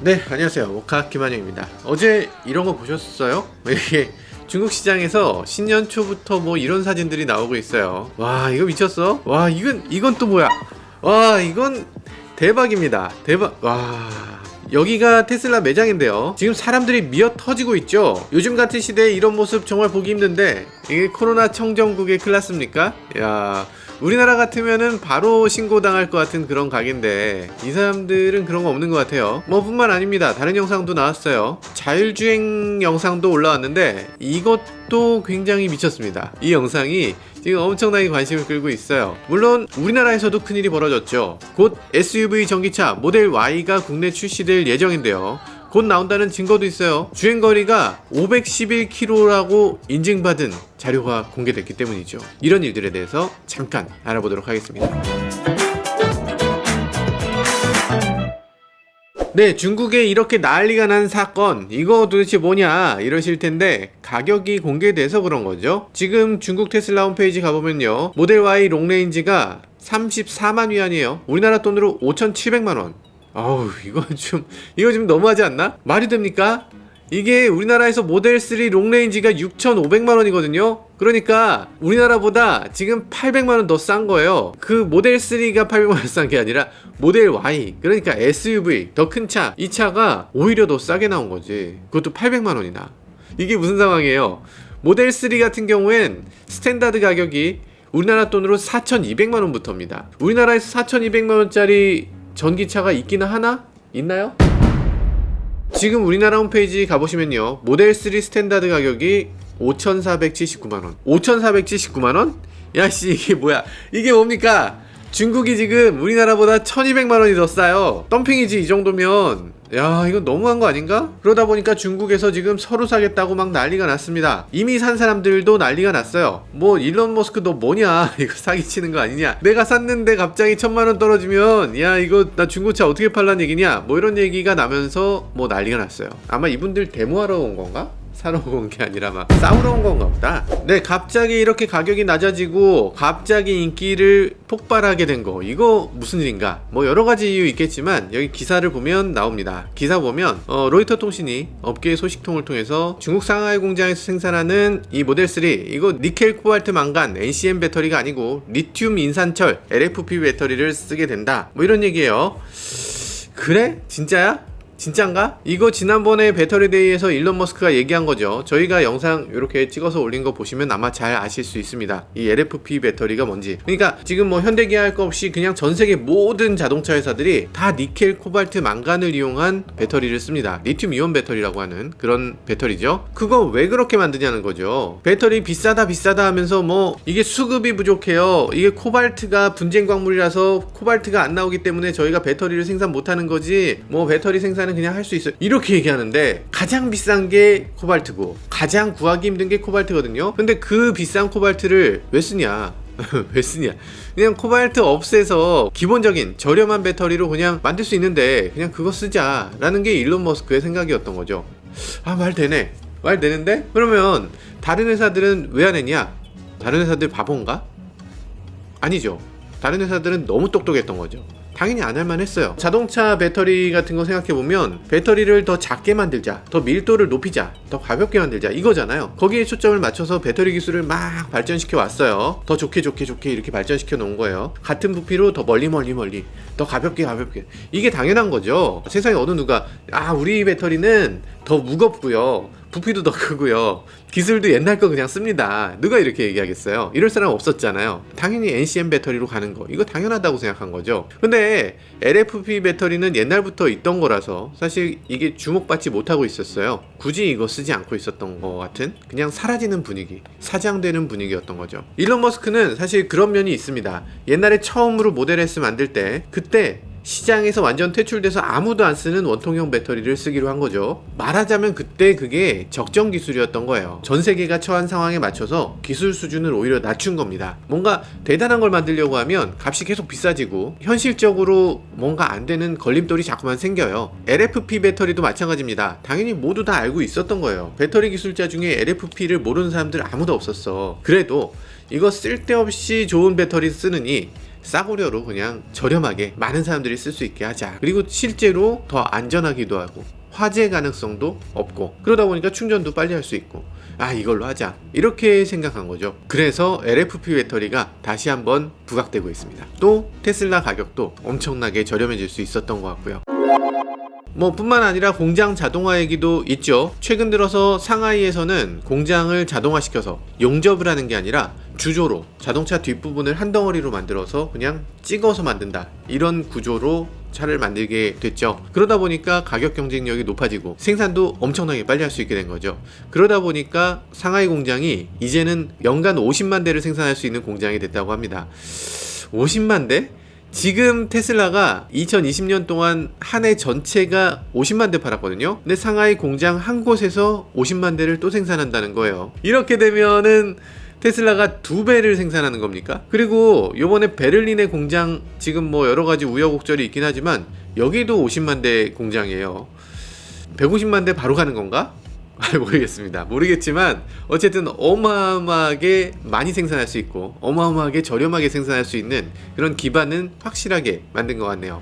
네, 안녕하세요. 모카 김한영입니다. 어제 이런 거 보셨어요? 이게 중국 시장에서 신년 초부터 뭐 이런 사진들이 나오고 있어요. 와, 이거 미쳤어? 와, 이건 또 뭐야? 와, 이건 대박입니다. 대박. 와. 여기가 테슬라 매장인데요. 지금 사람들이 미어 터지고 있죠. 요즘 같은 시대에 이런 모습 정말 보기 힘든데 이게 코로나 청정국의 클라스입니까? 야, 우리나라 같으면은 바로 신고당할 것 같은 그런 가게인데 이 사람들은 그런 거 없는 것 같아요. 뭐 뿐만 아닙니다. 다른 영상도 나왔어요. 자율주행 영상도 올라왔는데 이것도 굉장히 미쳤습니다. 이 영상이 지금 엄청나게 관심을 끌고 있어요. 물론 우리나라에서도 큰일이 벌어졌죠. 곧 SUV 전기차 모델 Y가 국내 출시될 예정인데요. 곧 나온다는 증거도 있어요. 주행거리가 511km라고 인증받은 자료가 공개됐기 때문이죠. 이런 일들에 대해서 잠깐 알아보도록 하겠습니다. 네, 중국에 이렇게 난리가 난 사건, 이거 도대체 뭐냐 이러실 텐데 가격이 공개돼서 그런 거죠. 지금 중국 테슬라 홈페이지 가보면요, 모델 Y 롱레인지가 34만 위안이에요. 우리나라 돈으로 5,700만원. 아우, 이거 좀 너무하지 않나? 말이 됩니까? 이게 우리나라에서 모델 3 롱레인지가 6,500만원이거든요. 그러니까 우리나라보다 지금 800만원 더 싼 거예요. 그 모델 3가 800만원 싼 게 아니라 모델 Y, 그러니까 SUV 더 큰 차, 이 차가 오히려 더 싸게 나온 거지. 그것도 800만원이나. 이게 무슨 상황이에요? 모델 3 같은 경우엔 스탠다드 가격이 우리나라 돈으로 4,200만원부터입니다. 우리나라에서 4,200만원짜리 전기차가 있기는 하나? 있나요? 지금 우리나라 홈페이지 가보시면요, 모델 3 스탠다드 가격이 5,479만원. 5,479만원? 야씨, 이게 뭐야? 이게 뭡니까? 중국이 지금 우리나라보다 1,200만원이 더 싸요. 덤핑이지 이 정도면. 야, 이건 너무한 거 아닌가? 그러다 보니까 중국에서 지금 서로 사겠다고 막 난리가 났습니다. 이미 산 사람들도 난리가 났어요. 뭐 일론 머스크 너 뭐냐, 이거 사기치는 거 아니냐, 내가 샀는데 갑자기 1,000만원 떨어지면 야 이거 나 중고차 어떻게 팔란 얘기냐, 뭐 이런 얘기가 나면서 뭐 난리가 났어요. 아마 이분들 데모하러 온 건가? 사러 온 게 아니라 막 싸우러 온 건가 보다. 네, 갑자기 이렇게 가격이 낮아지고 갑자기 인기를 폭발하게 된 거, 이거 무슨 일인가? 뭐 여러 가지 이유 있겠지만 여기 기사를 보면 나옵니다. 기사 보면 로이터 통신이 업계의 소식통을 통해서 중국 상하이 공장에서 생산하는 이 모델 3, 이거 니켈 코발트 망간 NCM 배터리가 아니고 리튬 인산철 LFP 배터리를 쓰게 된다, 뭐 이런 얘기예요. 그래? 진짜야? 진짠가? 이거 지난번에 배터리데이에서 일론 머스크가 얘기한 거죠. 저희가 영상 이렇게 찍어서 올린 거 보시면 아마 잘 아실 수 있습니다. 이 LFP 배터리가 뭔지. 그러니까 지금 뭐 현대기아 할 거 없이 그냥 전 세계 모든 자동차 회사들이 다 니켈 코발트 망간을 이용한 배터리를 씁니다. 리튬 이온 배터리라고 하는 그런 배터리죠. 그거 왜 그렇게 만드냐는 거죠. 배터리 비싸다 하면서 뭐 이게 수급이 부족해요, 이게 코발트가 분쟁 광물이라서 코발트가 안 나오기 때문에 저희가 배터리를 생산 못하는 거지, 뭐 배터리 생산은 그냥 할 수 있어요, 이렇게 얘기하는데 가장 비싼 게 코발트고 가장 구하기 힘든 게 코발트거든요. 근데 그 비싼 코발트를 왜 쓰냐? 왜 쓰냐? 그냥 코발트 없애서 기본적인 저렴한 배터리로 그냥 만들 수 있는데 그냥 그거 쓰자라는 게 일론 머스크의 생각이었던 거죠. 아, 말 되네. 말 되는데? 그러면 다른 회사들은 왜 안 했냐? 다른 회사들 바본가? 아니죠. 다른 회사들은 너무 똑똑했던 거죠. 당연히 안 할만 했어요. 자동차 배터리 같은 거 생각해보면 배터리를 더 작게 만들자, 더 밀도를 높이자, 더 가볍게 만들자, 이거잖아요. 거기에 초점을 맞춰서 배터리 기술을 막 발전시켜 왔어요. 더 좋게 이렇게 발전시켜 놓은 거예요. 같은 부피로 더 멀리 더 가볍게, 이게 당연한 거죠. 세상에 어느 누가 우리 배터리는 더 무겁고요, 부피도 더 크고요, 기술도 옛날 거 그냥 씁니다, 누가 이렇게 얘기하겠어요? 이럴 사람 없었잖아요. 당연히 NCM 배터리로 가는 거, 이거 당연하다고 생각한 거죠. 근데 LFP 배터리는 옛날부터 있던 거라서 사실 이게 주목받지 못하고 있었어요. 굳이 이거 쓰지 않고 있었던 거 같은, 그냥 사라지는 분위기, 사장되는 분위기였던 거죠. 일론 머스크는 사실 그런 면이 있습니다. 옛날에 처음으로 모델 S 만들 때, 그때 시장에서 완전 퇴출돼서 아무도 안 쓰는 원통형 배터리를 쓰기로 한 거죠. 말하자면 그때 그게 적정 기술이었던 거예요. 전 세계가 처한 상황에 맞춰서 기술 수준을 오히려 낮춘 겁니다. 뭔가 대단한 걸 만들려고 하면 값이 계속 비싸지고 현실적으로 뭔가 안 되는 걸림돌이 자꾸만 생겨요. LFP 배터리도 마찬가지입니다. 당연히 모두 다 알고 있었던 거예요. 배터리 기술자 중에 LFP를 모르는 사람들 아무도 없었어. 그래도 이거 쓸데없이 좋은 배터리 쓰느니 싸구려로 그냥 저렴하게 많은 사람들이 쓸 수 있게 하자. 그리고 실제로 더 안전하기도 하고 화재 가능성도 없고 그러다 보니까 충전도 빨리 할 수 있고 이걸로 하자 이렇게 생각한 거죠. 그래서 LFP 배터리가 다시 한번 부각되고 있습니다. 또 테슬라 가격도 엄청나게 저렴해질 수 있었던 것 같고요. 뿐만 아니라 공장 자동화 얘기도 있죠. 최근 들어서 상하이에서는 공장을 자동화시켜서 용접을 하는 게 아니라 주조로 자동차 뒷부분을 한 덩어리로 만들어서 그냥 찍어서 만든다, 이런 구조로 차를 만들게 됐죠. 그러다 보니까 가격 경쟁력이 높아지고 생산도 엄청나게 빨리 할 수 있게 된 거죠. 그러다 보니까 상하이 공장이 이제는 연간 50만 대를 생산할 수 있는 공장이 됐다고 합니다. 50만 대? 지금 테슬라가 2020년 동안 한 해 전체가 50만 대 팔았거든요. 근데 상하이 공장 한 곳에서 50만 대를 또 생산한다는 거예요. 이렇게 되면은 테슬라가 2배를 생산하는 겁니까? 그리고 요번에 베를린의 공장, 지금 여러가지 우여곡절이 있긴 하지만 여기도 50만 대 공장이에요. 150만 대 바로 가는 건가? 모르겠지만 어쨌든 어마어마하게 많이 생산할 수 있고 어마어마하게 저렴하게 생산할 수 있는 그런 기반은 확실하게 만든 것 같네요.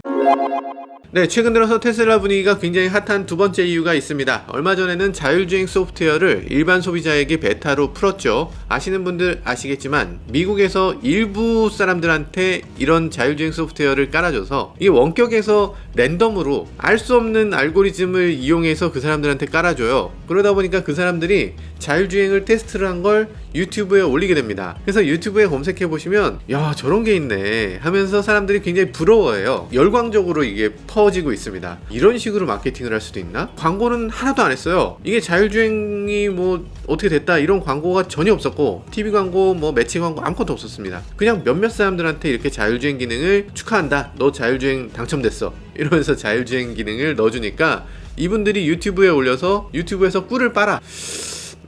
네, 최근 들어서 테슬라 분위기가 굉장히 핫한 두 번째 이유가 있습니다. 얼마 전에는 자율주행 소프트웨어를 일반 소비자에게 베타로 풀었죠. 아시는 분들 아시겠지만 미국에서 일부 사람들한테 이런 자율주행 소프트웨어를 깔아줘서 이게 원격에서 랜덤으로 알 수 없는 알고리즘을 이용해서 그 사람들한테 깔아줘요. 그러다 보니까 그 사람들이 자율주행을 테스트를 한 걸 유튜브에 올리게 됩니다. 그래서 유튜브에 검색해 보시면 야, 저런 게 있네 하면서 사람들이 굉장히 부러워해요. 열광적으로 이게 퍼지고 있습니다. 이런 식으로 마케팅을 할 수도 있나? 광고는 하나도 안 했어요. 이게 자율주행이 어떻게 됐다 이런 광고가 전혀 없었고 TV 광고, 매치 광고 아무것도 없었습니다. 그냥 몇몇 사람들한테 이렇게 자율주행 기능을 축하한다, 너 자율주행 당첨됐어 이러면서 자율주행 기능을 넣어주니까 이분들이 유튜브에 올려서 유튜브에서 꿀을 빨아.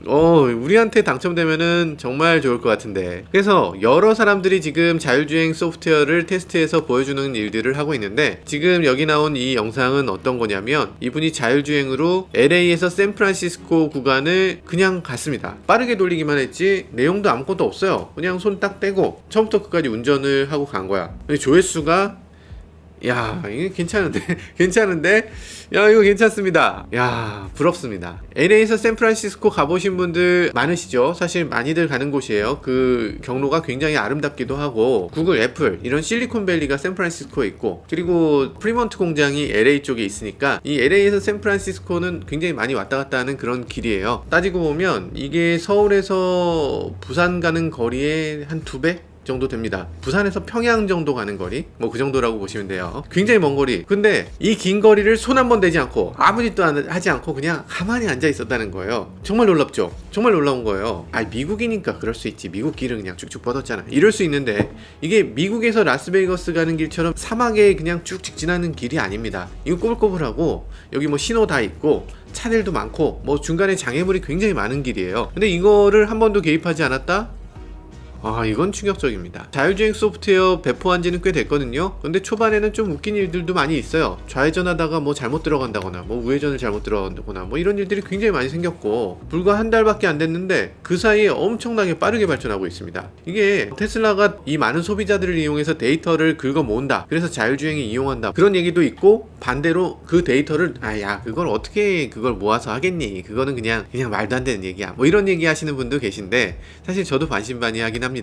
우리한테 당첨되면은 정말 좋을 것 같은데. 그래서 여러 사람들이 지금 자율주행 소프트웨어를 테스트해서 보여주는 일들을 하고 있는데, 지금 여기 나온 이 영상은 어떤 거냐면 이분이 자율주행으로 LA에서 샌프란시스코 구간을 그냥 갔습니다. 빠르게 돌리기만 했지 내용도 아무것도 없어요. 그냥 손 딱 떼고 처음부터 끝까지 운전을 하고 간 거야. 조회수가 이게 괜찮은데? 야, 이거 괜찮습니다. 야, 부럽습니다. LA에서 샌프란시스코 가보신 분들 많으시죠? 사실 많이들 가는 곳이에요. 그 경로가 굉장히 아름답기도 하고, 구글, 애플, 이런 실리콘밸리가 샌프란시스코에 있고, 그리고 프리먼트 공장이 LA 쪽에 있으니까 이 LA에서 샌프란시스코는 굉장히 많이 왔다 갔다 하는 그런 길이에요. 따지고 보면 이게 서울에서 부산 가는 거리의 한 2배? 정도 됩니다. 부산에서 평양 정도 가는 거리, 그 정도라고 보시면 돼요. 굉장히 먼 거리. 근데 이 긴 거리를 손 한 번 대지 않고 아무 짓도 하지 않고 그냥 가만히 앉아 있었다는 거예요. 정말 놀랍죠? 정말 놀라운 거예요. 미국이니까 그럴 수 있지, 미국 길은 그냥 쭉쭉 뻗었잖아, 이럴 수 있는데 이게 미국에서 라스베이거스 가는 길처럼 사막에 그냥 쭉 직진하는 길이 아닙니다. 이거 꼬불꼬불하고 여기 신호 다 있고 차들도 많고 중간에 장애물이 굉장히 많은 길이에요. 근데 이거를 한 번도 개입하지 않았다? 이건 충격적입니다. 자율주행 소프트웨어 배포한 지는 꽤 됐거든요. 근데 초반에는 좀 웃긴 일들도 많이 있어요. 좌회전하다가 잘못 들어간다거나 우회전을 잘못 들어간다거나 이런 일들이 굉장히 많이 생겼고, 불과 한 달밖에 안 됐는데 그 사이에 엄청나게 빠르게 발전하고 있습니다. 이게 테슬라가 이 많은 소비자들을 이용해서 데이터를 긁어 모은다, 그래서 자율주행에 이용한다, 그런 얘기도 있고, 반대로 그 데이터를 그걸 어떻게 그걸 모아서 하겠니, 그거는 그냥 말도 안 되는 얘기야, 이런 얘기 하시는 분도 계신데, 사실 저도 반신반의하긴 합니다.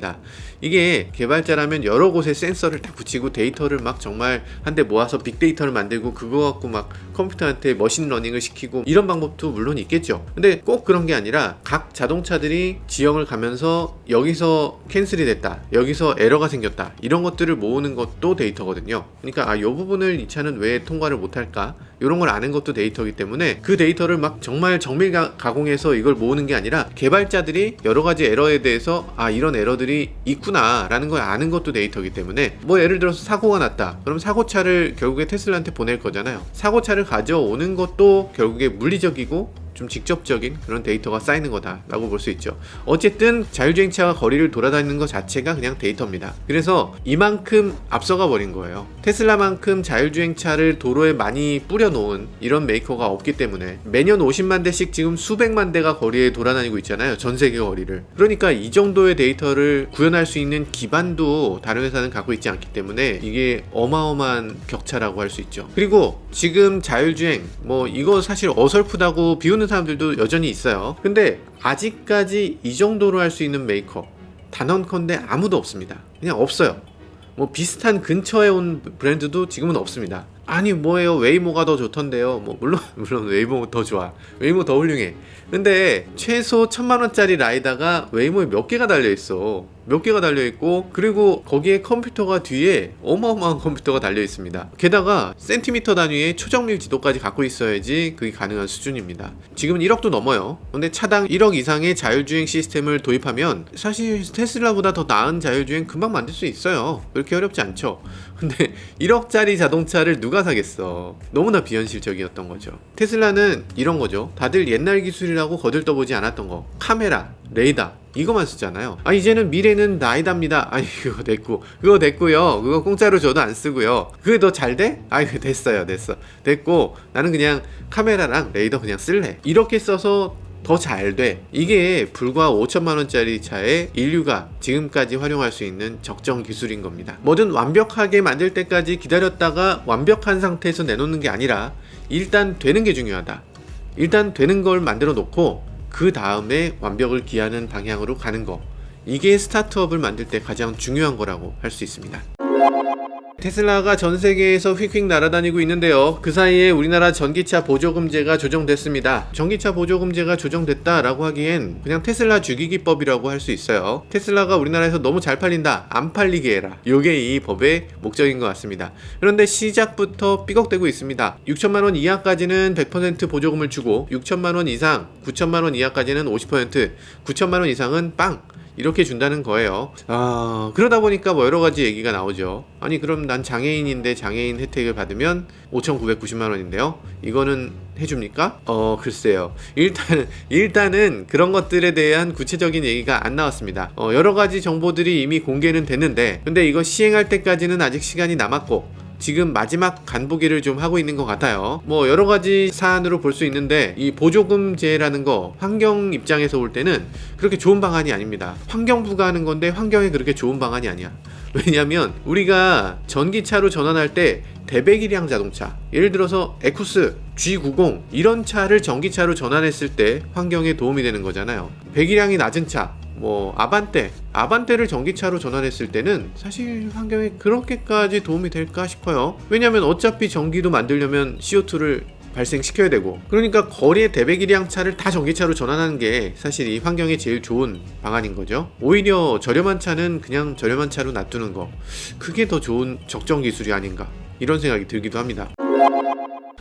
이게 개발자라면 여러 곳에 센서를 딱 붙이고 데이터를 정말 한데 모아서 빅데이터를 만들고 그거 갖고 컴퓨터한테 머신러닝을 시키고 이런 방법도 물론 있겠죠. 근데 꼭 그런 게 아니라 각 자동차들이 지형을 가면서 여기서 캔슬이 됐다, 여기서 에러가 생겼다, 이런 것들을 모으는 것도 데이터거든요. 그러니까 이 부분을 이 차는 왜 통과를 못할까, 이런 걸 아는 것도 데이터이기 때문에 그 데이터를 정말 정밀 가공해서 이걸 모으는 게 아니라 개발자들이 여러 가지 에러에 대해서 이런 에러들이 있구나 라는 걸 아는 것도 데이터이기 때문에, 예를 들어서 사고가 났다, 그럼 사고차를 결국에 테슬라한테 보낼 거잖아요. 사고차를 가져오는 것도 결국에 물리적이고 좀 직접적인 그런 데이터가 쌓이는 거다라고 볼 수 있죠. 어쨌든 자율주행차가 거리를 돌아다니는 것 자체가 그냥 데이터입니다. 그래서 이만큼 앞서가 버린 거예요. 테슬라만큼 자율주행차를 도로에 많이 뿌려놓은 이런 메이커가 없기 때문에 매년 50만 대씩 지금 수백만 대가 거리에 돌아다니고 있잖아요. 전 세계 거리를. 그러니까 이 정도의 데이터를 구현할 수 있는 기반도 다른 회사는 갖고 있지 않기 때문에 이게 어마어마한 격차라고 할 수 있죠. 그리고 지금 자율주행 이거 사실 어설프다고 비우는 사람들도 여전히 있어요. 근데 아직까지 이 정도로 할 수 있는 메이커 단언컨대 아무도 없습니다. 그냥 없어요. 비슷한 근처에 온 브랜드도 지금은 없습니다. 아니 뭐예요, 웨이모가 더 좋던데요. 물론 웨이모 더 좋아, 웨이모 더 훌륭해. 근데 최소 1000만원짜리 라이다가 웨이모에 몇 개가 달려있어. 몇 개가 달려있고, 그리고 거기에 컴퓨터가 뒤에 어마어마한 컴퓨터가 달려있습니다. 게다가 센티미터 단위의 초정밀 지도까지 갖고 있어야지 그게 가능한 수준입니다. 지금은 1억도 넘어요. 근데 차당 1억 이상의 자율주행 시스템을 도입하면 사실 테슬라보다 더 나은 자율주행 금방 만들 수 있어요. 그렇게 어렵지 않죠. 근데 1억짜리 자동차를 누가 사겠어. 너무나 비현실적이었던 거죠. 테슬라는 이런 거죠. 다들 옛날 기술이라고 거들떠보지 않았던 거, 카메라, 레이더 이거만 쓰잖아요. 이제는 미래는 라이다입니다. 그거 됐고요. 그거 공짜로 줘도 안 쓰고요. 그게 더 잘 돼? 됐고 나는 그냥 카메라랑 레이더 그냥 쓸래. 이렇게 써서 더 잘 돼. 이게 불과 5천만원짜리 차에 인류가 지금까지 활용할 수 있는 적정 기술인 겁니다. 뭐든 완벽하게 만들 때까지 기다렸다가 완벽한 상태에서 내놓는 게 아니라 일단 되는 게 중요하다. 일단 되는 걸 만들어 놓고 그 다음에 완벽을 기하는 방향으로 가는 거, 이게 스타트업을 만들 때 가장 중요한 거라고 할 수 있습니다. 테슬라가 전 세계에서 휙휙 날아다니고 있는데요. 그 사이에 우리나라 전기차 보조금제가 조정됐습니다. 전기차 보조금제가 조정됐다라고 하기엔 그냥 테슬라 죽이기법이라고 할 수 있어요. 테슬라가 우리나라에서 너무 잘 팔린다, 안 팔리게 해라. 요게 이 법의 목적인 것 같습니다. 그런데 시작부터 삐걱대고 있습니다. 6천만원 이하까지는 100% 보조금을 주고 6천만원 이상, 9천만원 이하까지는 50%, 9천만원 이상은 빵! 이렇게 준다는 거예요. 그러다 보니까 여러가지 얘기가 나오죠. 아니 그럼 난 장애인인데 장애인 혜택을 받으면 5,990만원인데요 이거는 해줍니까? 글쎄요. 일단은 그런 것들에 대한 구체적인 얘기가 안 나왔습니다. 여러가지 정보들이 이미 공개는 됐는데, 근데 이거 시행할 때까지는 아직 시간이 남았고 지금 마지막 간보기를 좀 하고 있는 것 같아요. 여러 가지 사안으로 볼 수 있는데, 이 보조금제라는 거 환경 입장에서 볼 때는 그렇게 좋은 방안이 아닙니다. 환경부가 하는 건데 환경에 그렇게 좋은 방안이 아니야. 왜냐면 우리가 전기차로 전환할 때 대배기량 자동차, 예를 들어서 에쿠스, G90 이런 차를 전기차로 전환했을 때 환경에 도움이 되는 거잖아요. 배기량이 낮은 차, 아반떼를 전기차로 전환했을 때는 사실 환경에 그렇게까지 도움이 될까 싶어요. 왜냐면 어차피 전기도 만들려면 CO2를 발생시켜야 되고, 그러니까 거리의 대배기량 차를 다 전기차로 전환하는 게 사실 이 환경에 제일 좋은 방안인 거죠. 오히려 저렴한 차는 그냥 저렴한 차로 놔두는 거, 그게 더 좋은 적정 기술이 아닌가, 이런 생각이 들기도 합니다.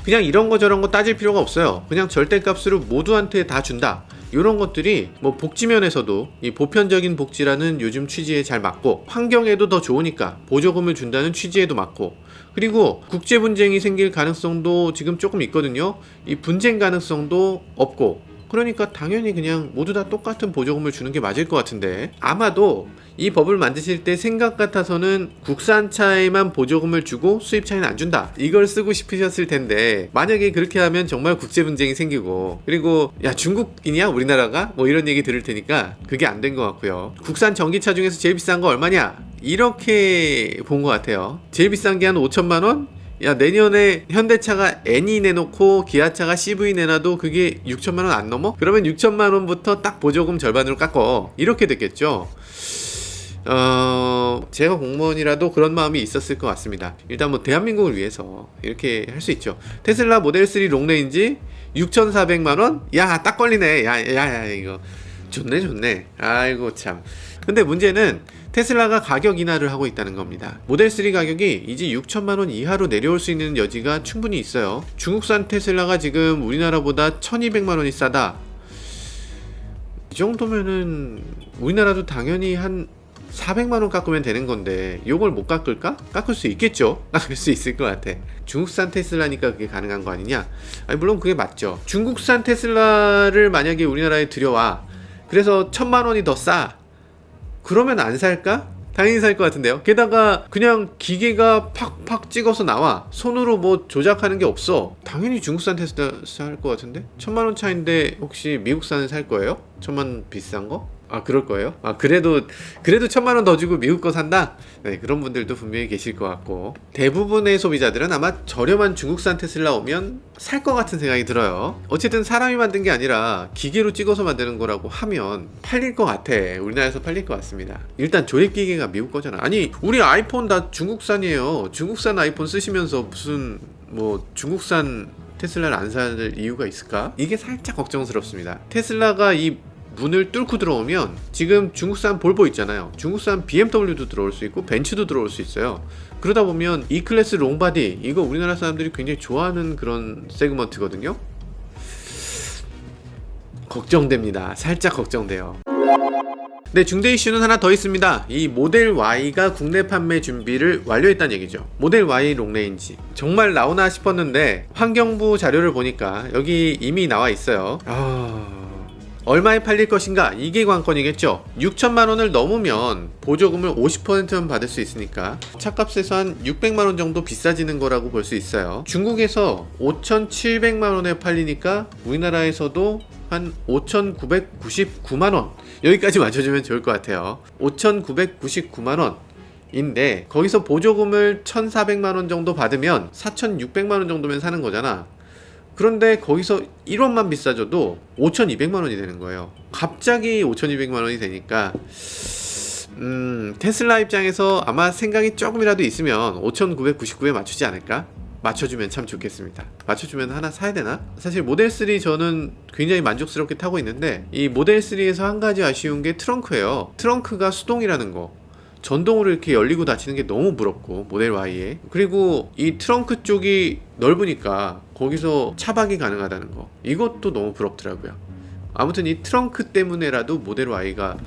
그냥 이런 거 저런 거 따질 필요가 없어요. 그냥 절대값으로 모두한테 다 준다, 이런 것들이 복지면에서도 이 보편적인 복지라는 요즘 취지에 잘 맞고, 환경에도 더 좋으니까 보조금을 준다는 취지에도 맞고, 그리고 국제 분쟁이 생길 가능성도 지금 조금 있거든요. 이 분쟁 가능성도 없고, 그러니까 당연히 그냥 모두 다 똑같은 보조금을 주는 게 맞을 것 같은데, 아마도 이 법을 만드실 때 생각 같아서는 국산차에만 보조금을 주고 수입차에는 안 준다, 이걸 쓰고 싶으셨을 텐데, 만약에 그렇게 하면 정말 국제 분쟁이 생기고, 그리고 야 중국이냐 우리나라가? 이런 얘기 들을 테니까 그게 안 된 것 같고요. 국산 전기차 중에서 제일 비싼 거 얼마냐? 이렇게 본 것 같아요. 제일 비싼 게 한 5천만원? 야, 내년에 현대차가 N이 내놓고 기아차가 CV 내놔도 그게 6천만원 안 넘어? 그러면 6천만원부터 딱 보조금 절반으로 깎어, 이렇게 됐겠죠. 제가 공무원이라도 그런 마음이 있었을 것 같습니다. 일단 대한민국을 위해서 이렇게 할 수 있죠. 테슬라 모델 3 롱레인지 6,400만원? 야, 딱 걸리네. 야, 이거 좋네. 아이고 참. 근데 문제는 테슬라가 가격 인하를 하고 있다는 겁니다. 모델 3 가격이 이제 6천만원 이하로 내려올 수 있는 여지가 충분히 있어요. 중국산 테슬라가 지금 우리나라보다 1,200만원이 싸다. 이 정도면은 우리나라도 당연히 한 400만원 깎으면 되는 건데 요걸 못 깎을까? 깎을 수 있겠죠. 깎을 수 있을 것 같아. 중국산 테슬라니까 그게 가능한 거 아니냐? 아니, 물론 그게 맞죠. 중국산 테슬라를 만약에 우리나라에 들여와, 그래서 1000만원이 더 싸, 그러면 안 살까? 당연히 살 것 같은데요. 게다가 그냥 기계가 팍팍 찍어서 나와, 손으로 뭐 조작하는 게 없어. 당연히 중국산 테슬라 살 것 같은데. 1000만원 차인데 혹시 미국산을 살 거예요? 1000만 비싼 거? 아, 그럴 거예요? 아, 그래도 1000만원 더 주고 미국 거 산다? 네, 그런 분들도 분명히 계실 것 같고, 대부분의 소비자들은 아마 저렴한 중국산 테슬라 오면 살 것 같은 생각이 들어요. 어쨌든 사람이 만든 게 아니라 기계로 찍어서 만드는 거라고 하면 팔릴 것 같아. 우리나라에서 팔릴 것 같습니다. 일단 조립 기계가 미국 거잖아. 아니, 우리 아이폰 다 중국산이에요. 중국산 아이폰 쓰시면서 무슨 뭐 중국산 테슬라를 안 살 이유가 있을까? 이게 살짝 걱정스럽습니다. 테슬라가 이 문을 뚫고 들어오면, 지금 중국산 볼보 있잖아요. 중국산 BMW도 들어올 수 있고 벤츠도 들어올 수 있어요. 그러다 보면 E클래스 롱바디, 이거 우리나라 사람들이 굉장히 좋아하는 그런 세그먼트거든요. 걱정됩니다. 살짝 걱정돼요. 네, 중대 이슈는 하나 더 있습니다. 이 모델 Y가 국내 판매 준비를 완료했다는 얘기죠. 모델 Y 롱레인지 정말 나오나 싶었는데 환경부 자료를 보니까 여기 이미 나와 있어요. 얼마에 팔릴 것인가? 이게 관건이겠죠. 6천만원을 넘으면 보조금을 50%만 받을 수 있으니까 차값에서 한 600만원 정도 비싸지는 거라고 볼 수 있어요. 중국에서 5,700만원에 팔리니까 우리나라에서도 한 5,999만원, 여기까지 맞춰주면 좋을 것 같아요. 5,999만원 인데 거기서 보조금을 1,400만원 정도 받으면 4,600만원 정도면 사는 거잖아. 그런데 거기서 1원만 비싸져도 5,200만원이 되는 거예요. 갑자기 5,200만원이 되니까 테슬라 입장에서 아마 생각이 조금이라도 있으면 5,999에 맞추지 않을까? 맞춰주면 참 좋겠습니다. 맞춰주면 하나 사야 되나? 사실 모델 3 저는 굉장히 만족스럽게 타고 있는데, 이 모델 3에서 한 가지 아쉬운 게 트렁크예요. 트렁크가 수동이라는 거, 전동으로 이렇게 열리고 닫히는 게 너무 부럽고, 모델 Y에. 그리고 이 트렁크 쪽이 넓으니까 거기서 차박이 가능하다는 거, 이것도 너무 부럽더라고요. 아무튼 이 트렁크 때문에라도 모델 Y가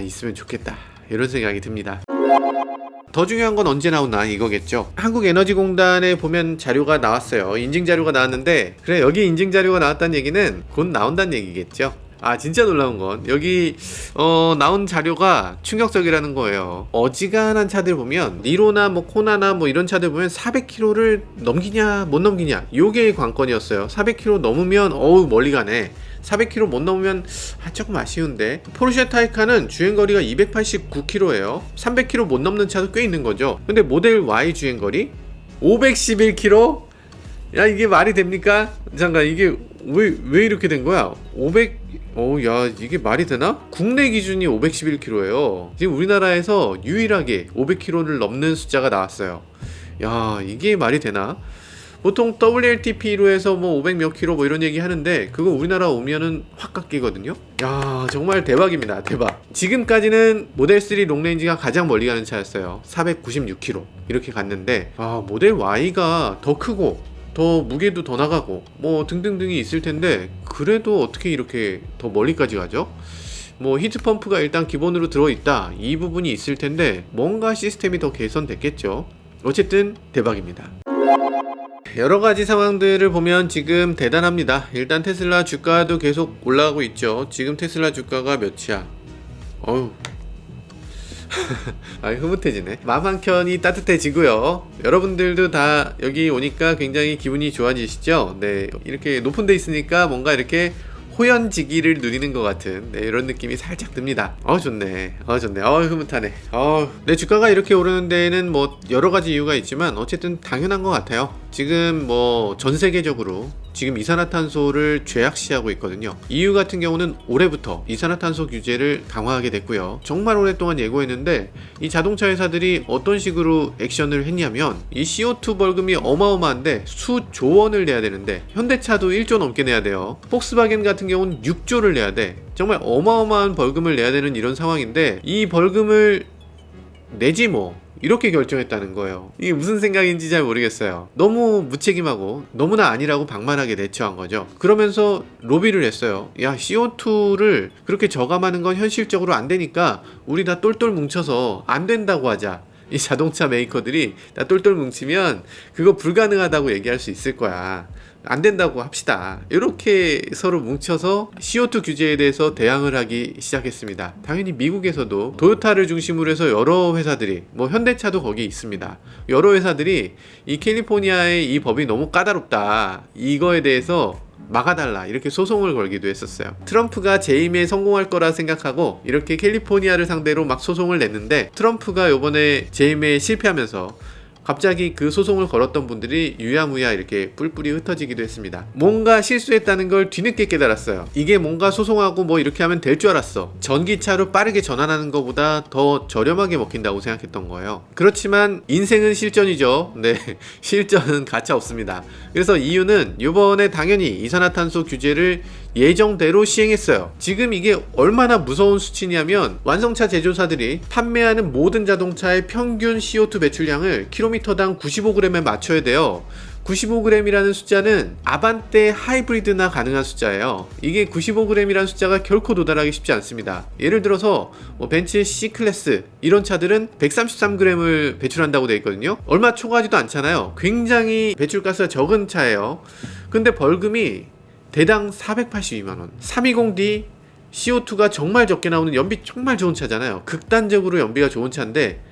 있으면 좋겠다, 이런 생각이 듭니다. 더 중요한 건 언제 나오나 이거겠죠. 한국에너지공단에 보면 자료가 나왔어요. 인증 자료가 나왔는데, 그래, 여기 인증 자료가 나왔다는 얘기는 곧 나온다는 얘기겠죠. 진짜 놀라운 건 여기 나온 자료가 충격적이라는 거예요. 어지간한 차들 보면, 니로나 뭐 코나나 뭐 이런 차들 보면 400km를 넘기냐 못 넘기냐, 요게 관건이었어요. 400km 넘으면 멀리 가네. 400km 못 넘으면 조금 아쉬운데. 포르쉐 타이칸은 주행거리가 289km예요 300km 못 넘는 차도 꽤 있는 거죠. 근데 모델 Y 주행거리 511km? 야, 이게 말이 됩니까? 잠깐, 이게 왜 이렇게 된 거야? 야, 이게 말이 되나? 국내 기준이 511km예요 지금 우리나라에서 유일하게 500km를 넘는 숫자가 나왔어요. 야, 이게 말이 되나? 보통 WLTP로 해서 뭐 500 몇 킬로 뭐 이런 얘기 하는데, 그거 우리나라 오면은 확 깎이거든요. 야, 정말 대박입니다. 대박. 지금까지는 모델 3 롱레인지가 가장 멀리 가는 차였어요. 496km 이렇게 갔는데, 모델 Y가 더 크고 더 무게도 더 나가고 뭐 등등등이 있을 텐데, 그래도 어떻게 이렇게 더 멀리까지 가죠? 뭐 히트펌프가 일단 기본으로 들어있다, 이 부분이 있을 텐데 뭔가 시스템이 더 개선됐겠죠. 어쨌든 대박입니다. 여러가지 상황들을 보면 지금 대단합니다. 일단 테슬라 주가도 계속 올라가고 있죠. 지금 테슬라 주가가 몇이야? 흐뭇해지네. 마음 한켠이 따뜻해지고요. 여러분들도 다 여기 오니까 굉장히 기분이 좋아지시죠? 네, 이렇게 높은 데 있으니까 뭔가 이렇게 호연지기를 누리는 것 같은, 이런 느낌이 살짝 듭니다. 좋네. 좋네. 흐뭇하네. 내 주가가 이렇게 오르는 데에는 뭐 여러가지 이유가 있지만 어쨌든 당연한 것 같아요. 지금 뭐 전 세계적으로 지금 이산화탄소를 죄악시하고 있거든요. EU 같은 경우는 올해부터 이산화탄소 규제를 강화하게 됐고요. 정말 오랫동안 예고했는데 이 자동차 회사들이 어떤 식으로 액션을 했냐면, 이 CO2 벌금이 어마어마한데 수조 원을 내야 되는데, 현대차도 1조 넘게 내야 돼요. 폭스바겐 같은 경우는 6조를 내야 돼. 정말 어마어마한 벌금을 내야 되는 이런 상황인데, 이 벌금을 내지 뭐 이렇게 결정했다는 거예요. 이게 무슨 생각인지 잘 모르겠어요. 너무 무책임하고 너무나 아니라고 방만하게 대처한 거죠. 그러면서 로비를 했어요. 야, CO2를 그렇게 저감하는 건 현실적으로 안 되니까 우리 다 똘똘 뭉쳐서 안 된다고 하자. 이 자동차 메이커들이 다 똘똘 뭉치면 그거 불가능하다고 얘기할 수 있을 거야. 안 된다고 합시다. 이렇게 서로 뭉쳐서 CO2 규제에 대해서 대항을 하기 시작했습니다. 당연히 미국에서도 도요타를 중심으로 해서 여러 회사들이, 뭐 현대차도 거기 있습니다. 여러 회사들이 이 캘리포니아의 이 법이 너무 까다롭다, 이거에 대해서 막아달라, 이렇게 소송을 걸기도 했었어요. 트럼프가 재임에 성공할 거라 생각하고 이렇게 캘리포니아를 상대로 막 소송을 냈는데, 트럼프가 요번에 재임에 실패하면서 갑자기 그 소송을 걸었던 분들이 유야무야 이렇게 뿔뿔이 흩어지기도 했습니다. 뭔가 실수했다는 걸 뒤늦게 깨달았어요. 이게 뭔가 소송하고 뭐 이렇게 하면 될 줄 알았어. 전기차로 빠르게 전환하는 것보다 더 저렴하게 먹힌다고 생각했던 거예요. 그렇지만 인생은 실전이죠. 네, 실전은 가차 없습니다. 그래서 이유는 이번에 당연히 이산화탄소 규제를 예정대로 시행했어요. 지금 이게 얼마나 무서운 수치냐면, 완성차 제조사들이 판매하는 모든 자동차의 평균 CO2 배출량을 킬로미터당 95g에 맞춰야 돼요. 95g이라는 숫자는 아반떼 하이브리드나 가능한 숫자예요. 이게 95g이라는 숫자가 결코 도달하기 쉽지 않습니다. 예를 들어서 뭐 벤츠 C클래스 이런 차들은 133g을 배출한다고 되어 있거든요. 얼마 초과하지도 않잖아요. 굉장히 배출가스가 적은 차예요. 근데 벌금이 대당 482만원. 320D CO2가 정말 적게 나오는 연비 정말 좋은 차잖아요. 극단적으로 연비가 좋은 차인데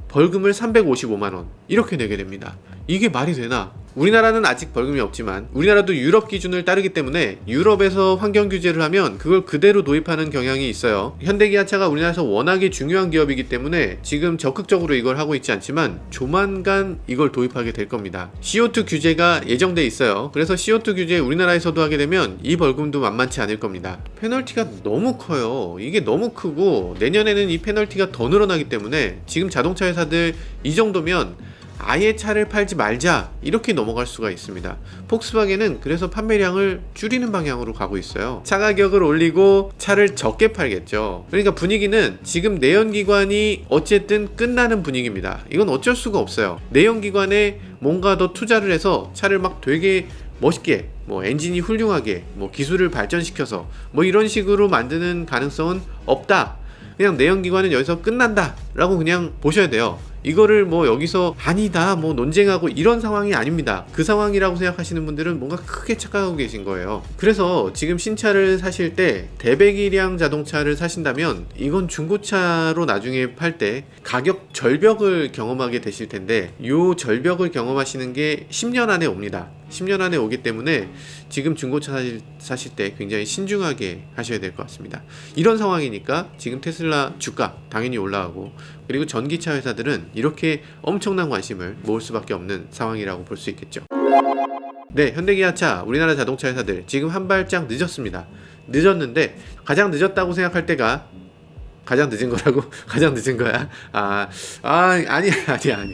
벌금을 355만원 이렇게 내게 됩니다. 이게 말이 되나? 우리나라는 아직 벌금이 없지만 우리나라도 유럽 기준을 따르기 때문에 유럽에서 환경 규제를 하면 그걸 그대로 도입하는 경향이 있어요. 현대기아차가 우리나라에서 워낙에 중요한 기업이기 때문에 지금 적극적으로 이걸 하고 있지 않지만 조만간 이걸 도입하게 될 겁니다. CO2 규제가 예정돼 있어요. 그래서 CO2 규제 우리나라에서도 하게 되면 이 벌금도 만만치 않을 겁니다. 페널티가 너무 커요. 이게 너무 크고 내년에는 이 페널티가 더 늘어나기 때문에 지금 자동차 회사들 이 정도면 아예 차를 팔지 말자 이렇게 넘어갈 수가 있습니다. 폭스바겐은 그래서 판매량을 줄이는 방향으로 가고 있어요. 차 가격을 올리고 차를 적게 팔겠죠. 그러니까 분위기는 지금 내연기관이 어쨌든 끝나는 분위기입니다. 이건 어쩔 수가 없어요. 내연기관에 뭔가 더 투자를 해서 차를 막 되게 멋있게, 뭐 엔진이 훌륭하게, 뭐 기술을 발전시켜서 뭐 이런 식으로 만드는 가능성은 없다. 그냥 내연기관은 여기서 끝난다 라고 그냥 보셔야 돼요. 이거를 뭐 여기서 아니다 뭐 논쟁하고 이런 상황이 아닙니다. 그 상황이라고 생각하시는 분들은 뭔가 크게 착각하고 계신 거예요. 그래서 지금 신차를 사실 때 대배기량 자동차를 사신다면 이건 중고차로 나중에 팔 때 가격 절벽을 경험하게 되실 텐데, 이 절벽을 경험하시는 게 10년 안에 옵니다. 10년 안에 오기 때문에 지금 중고차 사실 때 굉장히 신중하게 하셔야 될 것 같습니다. 이런 상황이니까 지금 테슬라 주가 당연히 올라가고, 그리고 전기차 회사들은 이렇게 엄청난 관심을 모을 수밖에 없는 상황이라고 볼 수 있겠죠. 네, 현대기아차, 우리나라 자동차 회사들 지금 한 발짝 늦었습니다. 늦었는데 가장 늦었다고 생각할 때가 가장 늦은 거라고? 가장 늦은 거야? 아니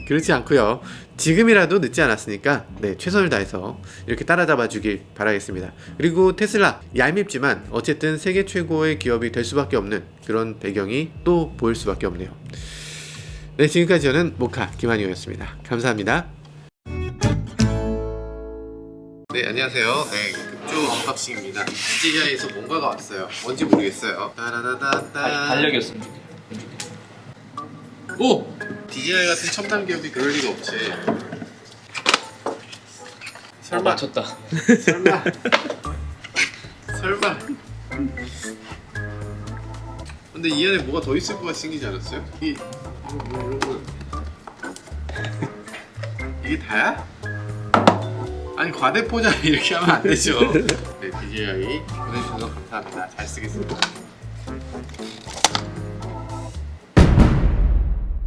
그렇지 않고요. 지금이라도 늦지 않았으니까 네, 최선을 다해서 이렇게 따라잡아 주길 바라겠습니다. 그리고 테슬라, 얄밉지만 어쨌든 세계 최고의 기업이 될 수밖에 없는 그런 배경이 또 보일 수밖에 없네요. 네, 지금까지 저는 모카 김한효였습니다. 감사합니다. 네, 안녕하세요. 네, 급조 언박싱입니다. DJI에서 뭔가가 왔어요. 뭔지 모르겠어요. 달력이었습니다. 오! DJI 같은 첨단 기업이 그럴 리가 없지. 설마. 맞췄다. 설마. 근데 이 안에 뭐가 더 있을 것 같이 생기지 않았어요? 이게 다야? 아니, 과대포장 이렇게 하면 안 되죠. 네, DJI 보내주셔서 감사합니다. 잘 쓰겠습니다.